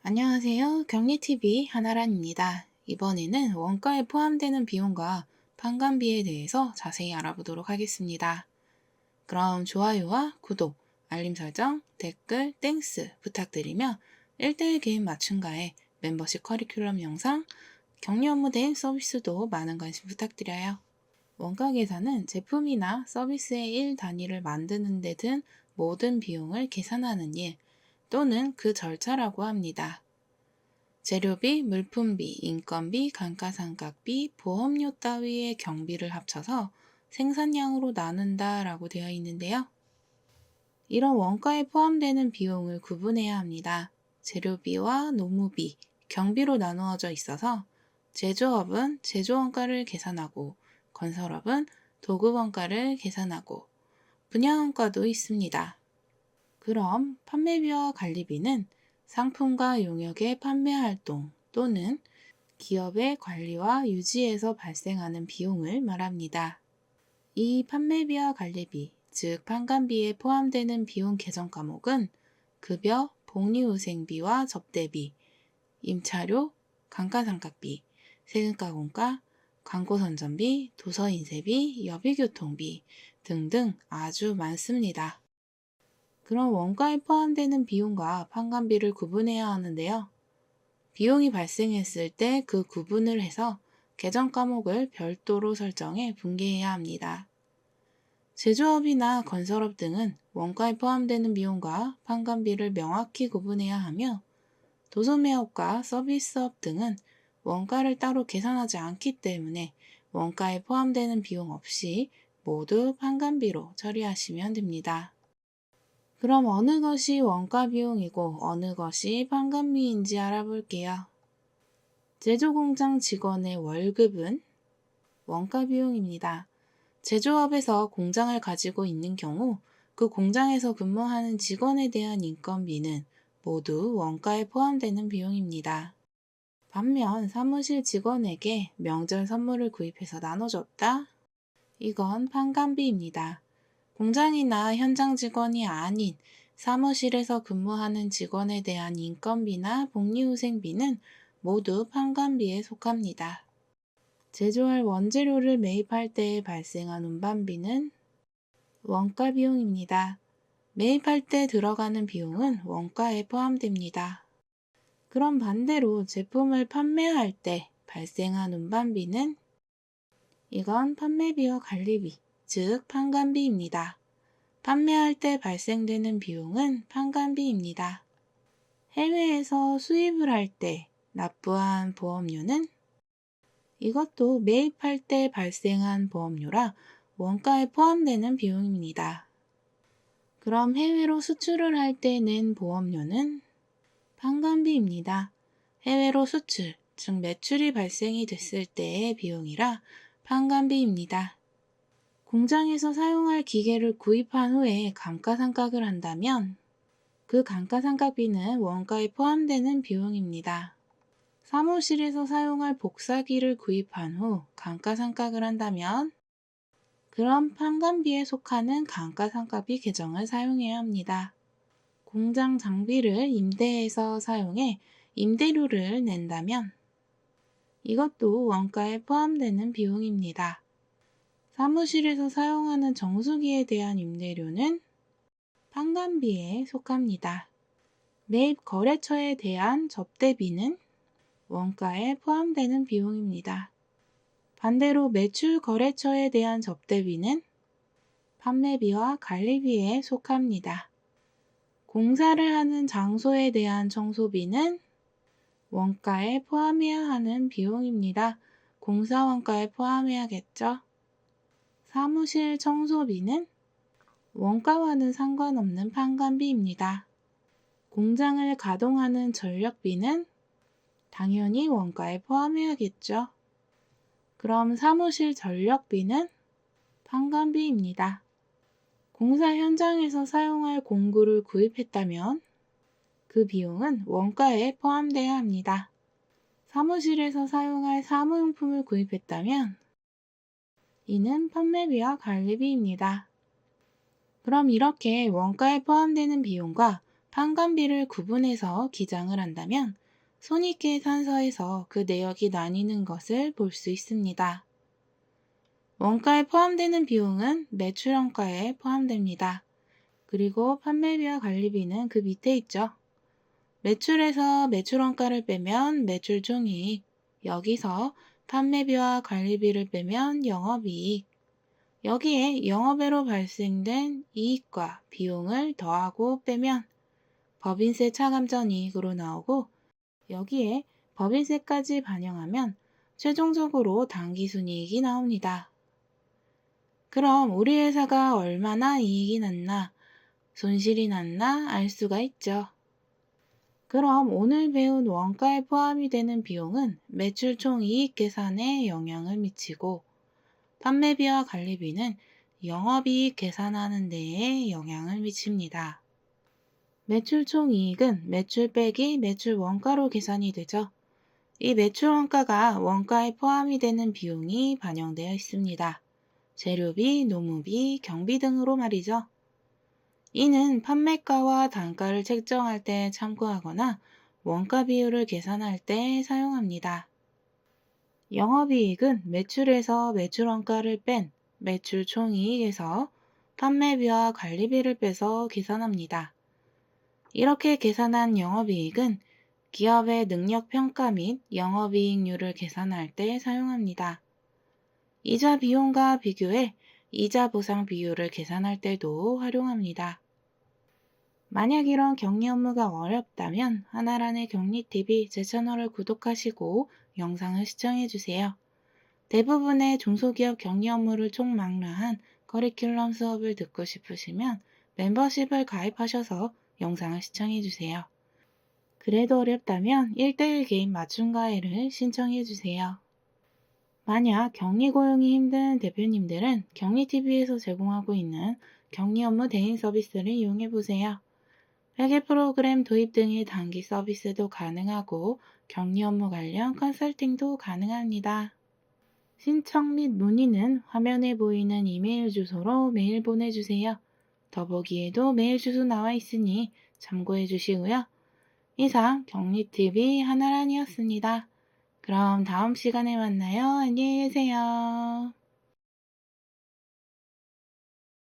안녕하세요. 격리TV 한아란입니다. 이번에는 원가에 포함되는 비용과 판관비에 대해서 자세히 알아보도록 하겠습니다. 그럼 좋아요와 구독, 알림 설정, 댓글, 땡스 부탁드리며 1대1 개인 맞춤가에 멤버십 커리큘럼 영상, 격리 업무 대행 서비스도 많은 관심 부탁드려요. 원가 계산은 제품이나 서비스의 일 단위를 만드는 데 든 모든 비용을 계산하는 일 또는 그 절차라고 합니다. 재료비, 물품비, 인건비, 감가상각비, 보험료 따위의 경비를 합쳐서 생산량으로 나눈다 라고 되어 있는데요. 이런 원가에 포함되는 비용을 구분해야 합니다. 재료비와 노무비, 경비로 나누어져 있어서 제조업은 제조원가를 계산하고 건설업은 도급원가를 계산하고 분야원가도 있습니다. 그럼 판매비와 관리비는 상품과 용역의 판매 활동 또는 기업의 관리와 유지에서 발생하는 비용을 말합니다. 이 판매비와 관리비, 즉 판관비에 포함되는 비용 계정 과목은 급여, 복리후생비와 접대비, 임차료, 감가상각비, 세금가공과, 광고선전비, 도서인쇄비, 여비교통비 등등 아주 많습니다. 그럼 원가에 포함되는 비용과 판관비를 구분해야 하는데요. 비용이 발생했을 때 그 구분을 해서 계정 과목을 별도로 설정해 분개해야 합니다. 제조업이나 건설업 등은 원가에 포함되는 비용과 판관비를 명확히 구분해야 하며 도소매업과 서비스업 등은 원가를 따로 계산하지 않기 때문에 원가에 포함되는 비용 없이 모두 판관비로 처리하시면 됩니다. 그럼 어느 것이 원가 비용이고 어느 것이 판관비인지 알아볼게요. 제조공장 직원의 월급은 원가 비용입니다. 제조업에서 공장을 가지고 있는 경우 그 공장에서 근무하는 직원에 대한 인건비는 모두 원가에 포함되는 비용입니다. 반면 사무실 직원에게 명절 선물을 구입해서 나눠줬다? 이건 판관비입니다. 공장이나 현장 직원이 아닌 사무실에서 근무하는 직원에 대한 인건비나 복리후생비는 모두 판관비에 속합니다. 제조할 원재료를 매입할 때 발생한 운반비는 원가 비용입니다. 매입할 때 들어가는 비용은 원가에 포함됩니다. 그럼 반대로 제품을 판매할 때 발생한 운반비는 이건 판매비와 관리비, 즉 판관비입니다. 판매할 때 발생되는 비용은 판관비입니다. 해외에서 수입을 할 때 납부한 보험료는 이것도 매입할 때 발생한 보험료라 원가에 포함되는 비용입니다. 그럼 해외로 수출을 할 때 낸 보험료는 판관비입니다. 해외로 수출, 즉 매출이 발생이 됐을 때의 비용이라 판관비입니다. 공장에서 사용할 기계를 구입한 후에 감가상각을 한다면 그 감가상각비는 원가에 포함되는 비용입니다. 사무실에서 사용할 복사기를 구입한 후 감가상각을 한다면 그럼 판관비에 속하는 감가상각비 계정을 사용해야 합니다. 공장 장비를 임대해서 사용해 임대료를 낸다면 이것도 원가에 포함되는 비용입니다. 사무실에서 사용하는 정수기에 대한 임대료는 판관비에 속합니다. 매입 거래처에 대한 접대비는 원가에 포함되는 비용입니다. 반대로 매출 거래처에 대한 접대비는 판매비와 관리비에 속합니다. 공사를 하는 장소에 대한 청소비는 원가에 포함해야 하는 비용입니다. 공사 원가에 포함해야겠죠? 사무실 청소비는 원가와는 상관없는 판관비입니다. 공장을 가동하는 전력비는 당연히 원가에 포함해야겠죠. 그럼 사무실 전력비는 판관비입니다. 공사 현장에서 사용할 공구를 구입했다면 그 비용은 원가에 포함돼야 합니다. 사무실에서 사용할 사무용품을 구입했다면 이는 판매비와 관리비입니다. 그럼 이렇게 원가에 포함되는 비용과 판관비를 구분해서 기장을 한다면 손익계산서에서 그 내역이 나뉘는 것을 볼 수 있습니다. 원가에 포함되는 비용은 매출원가에 포함됩니다. 그리고 판매비와 관리비는 그 밑에 있죠. 매출에서 매출원가를 빼면 매출총이익, 여기서 판매비와 관리비를 빼면 영업이익, 여기에 영업외로 발생된 이익과 비용을 더하고 빼면 법인세 차감전 이익으로 나오고, 여기에 법인세까지 반영하면 최종적으로 당기순이익이 나옵니다. 그럼 우리 회사가 얼마나 이익이 났나, 손실이 났나 알 수가 있죠. 그럼 오늘 배운 원가에 포함이 되는 비용은 매출 총 이익 계산에 영향을 미치고, 판매비와 관리비는 영업이익 계산하는 데에 영향을 미칩니다. 매출 총 이익은 매출 빼기 매출 원가로 계산이 되죠. 이 매출 원가가 원가에 포함이 되는 비용이 반영되어 있습니다. 재료비, 노무비, 경비 등으로 말이죠. 이는 판매가와 단가를 책정할 때 참고하거나 원가 비율을 계산할 때 사용합니다. 영업이익은 매출에서 매출원가를 뺀 매출 총이익에서 판매비와 관리비를 빼서 계산합니다. 이렇게 계산한 영업이익은 기업의 능력평가 및 영업이익률을 계산할 때 사용합니다. 이자 비용과 비교해 이자 보상 비율을 계산할 때도 활용합니다. 만약 이런 격리 업무가 어렵다면 하나란의 격리TV 제 채널을 구독하시고 영상을 시청해주세요. 대부분의 중소기업 격리 업무를 총망라한 커리큘럼 수업을 듣고 싶으시면 멤버십을 가입하셔서 영상을 시청해주세요. 그래도 어렵다면 1대1 개인 맞춤 과외를 신청해주세요. 만약 격리 고용이 힘든 대표님들은 격리TV에서 제공하고 있는 격리 업무 대행 서비스를 이용해보세요. 회계 프로그램 도입 등의 단기 서비스도 가능하고 격리 업무 관련 컨설팅도 가능합니다. 신청 및 문의는 화면에 보이는 이메일 주소로 메일 보내주세요. 더보기에도 메일 주소 나와 있으니 참고해 주시고요. 이상 격리TV 하나란이었습니다. 그럼 다음 시간에 만나요. 안녕히 계세요.